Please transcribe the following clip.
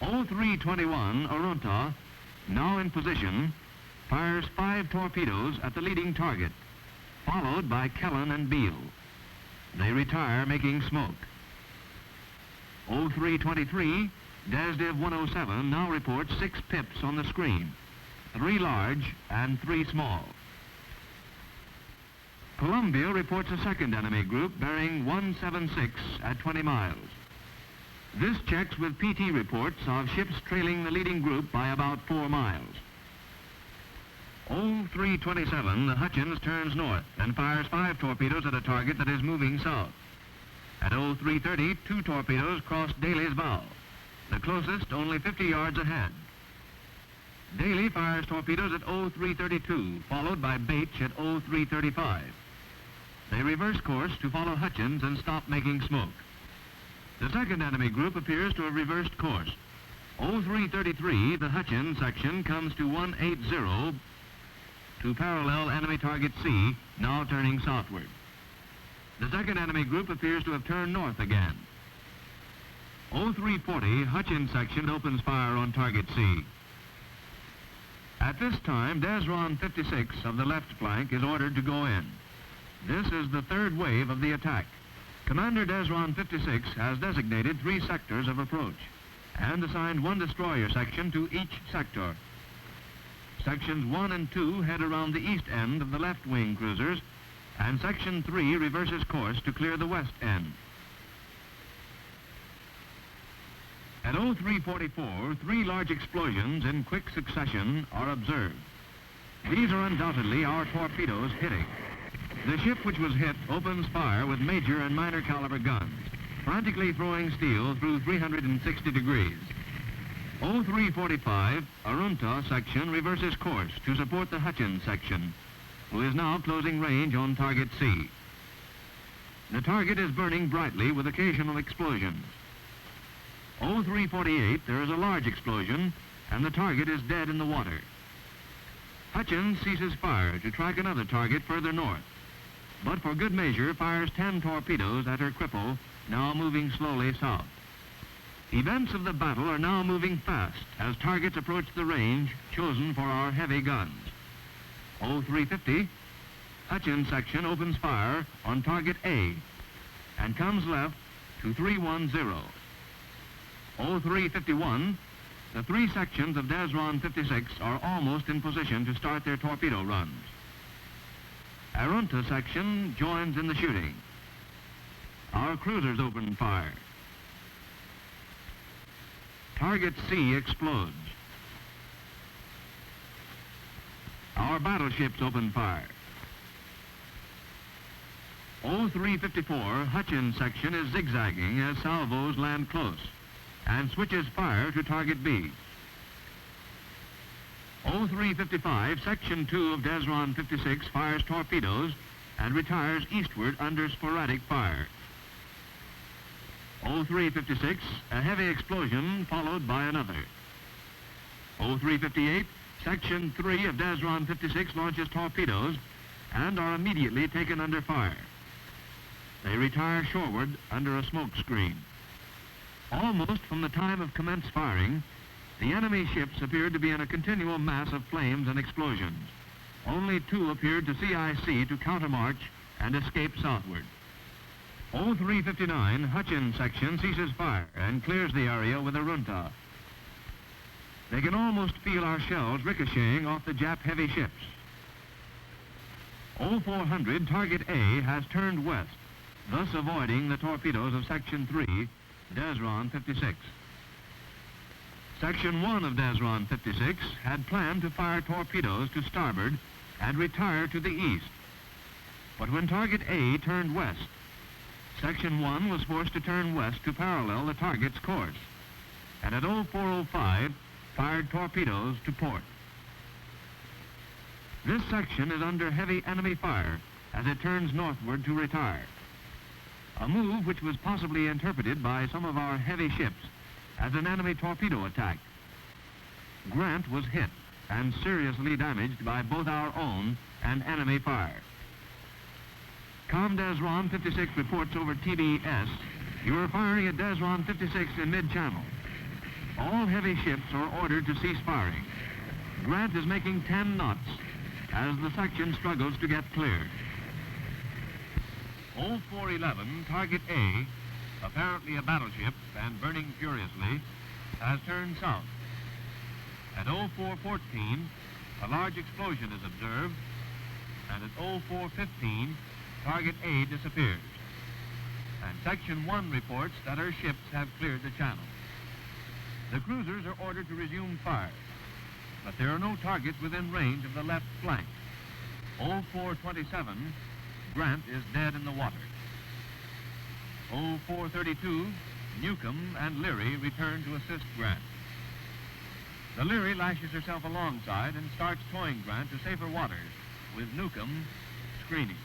0321 Arunta, now in position, fires 5 torpedoes at the leading target, followed by Kellen and Beale. They retire, making smoke. 0323, Desdiv 107 now reports 6 pips on the screen, 3 large and 3 small. Columbia reports a second enemy group bearing 176 at 20 miles. This checks with PT reports of ships trailing the leading group by about 4 miles. 0327, the Hutchins turns north and fires 5 torpedoes at a target that is moving south. At 0330, 2 torpedoes cross Daly's bow, the closest only 50 yards ahead. Daly fires torpedoes at 0332, followed by Bache at 0335. They reverse course to follow Hutchins and stop making smoke. The second enemy group appears to have reversed course. 0333, the Hutchins section comes to 180 to parallel enemy target C, now turning southward. The second enemy group appears to have turned north again. 0340, Hutchins section opens fire on target C. At this time, Desron 56 of the left flank is ordered to go in. This is the third wave of the attack. Commander Desron 56 has designated 3 sectors of approach and assigned 1 destroyer section to each sector. Sections 1 and 2 head around the east end of the left wing cruisers, and Section 3 reverses course to clear the west end. At 0344, 3 large explosions in quick succession are observed. These are undoubtedly our torpedoes hitting. The ship which was hit opens fire with major and minor caliber guns, frantically throwing steel through 360 degrees. 0345, Arunta section reverses course to support the Hutchins section, who is now closing range on target C. The target is burning brightly with occasional explosions. 0348, there is a large explosion, and the target is dead in the water. Hutchins ceases fire to track another target further north, but for good measure fires 10 torpedoes at her cripple, now moving slowly south. Events of the battle are now moving fast as targets approach the range chosen for our heavy guns. 0350, Hutchins section opens fire on target A and comes left to 310. 0351, the 3 sections of Desron 56 are almost in position to start their torpedo runs. Arunta section joins in the shooting. Our cruisers open fire. Target C explodes. Our battleships open fire. 0354, Hutchins section is zigzagging as salvos land close and switches fire to target B. 0355, Section 2 of Desron 56 fires torpedoes and retires eastward under sporadic fire. 0356, a heavy explosion followed by another. 0358, Section 3 of Desron 56 launches torpedoes and are immediately taken under fire. They retire shoreward under a smoke screen. Almost from the time of commenced firing, the enemy ships appeared to be in a continual mass of flames and explosions. Only 2 appeared to CIC to countermarch and escape southward. 0359, Hutchins section ceases fire and clears the area with Arunta. They can almost feel our shells ricocheting off the Jap heavy ships. 0400, target A has turned west, thus avoiding the torpedoes of Section 3, Desron 56. Section 1 of Desron 56 had planned to fire torpedoes to starboard and retire to the east. But when target A turned west, Section 1 was forced to turn west to parallel the target's course, and at 0405 fired torpedoes to port. This section is under heavy enemy fire as it turns northward to retire, a move which was possibly interpreted by some of our heavy ships as an enemy torpedo attack. Grant was hit and seriously damaged by both our own and enemy fire. Desron 56 reports over TBS, you are firing at Desron 56 in mid-channel. All heavy ships are ordered to cease firing. Grant is making 10 knots as the section struggles to get clear. 0411, target A, apparently a battleship and burning furiously, has turned south. At 0414, a large explosion is observed, and at 0415, target A disappears. And Section 1 reports that her ships have cleared the channel. The cruisers are ordered to resume fire, but there are no targets within range of the left flank. 0427, Grant is dead in the water. 0432, Newcomb and Leary return to assist Grant. The Leary lashes herself alongside and starts towing Grant to safer waters, with Newcomb screening.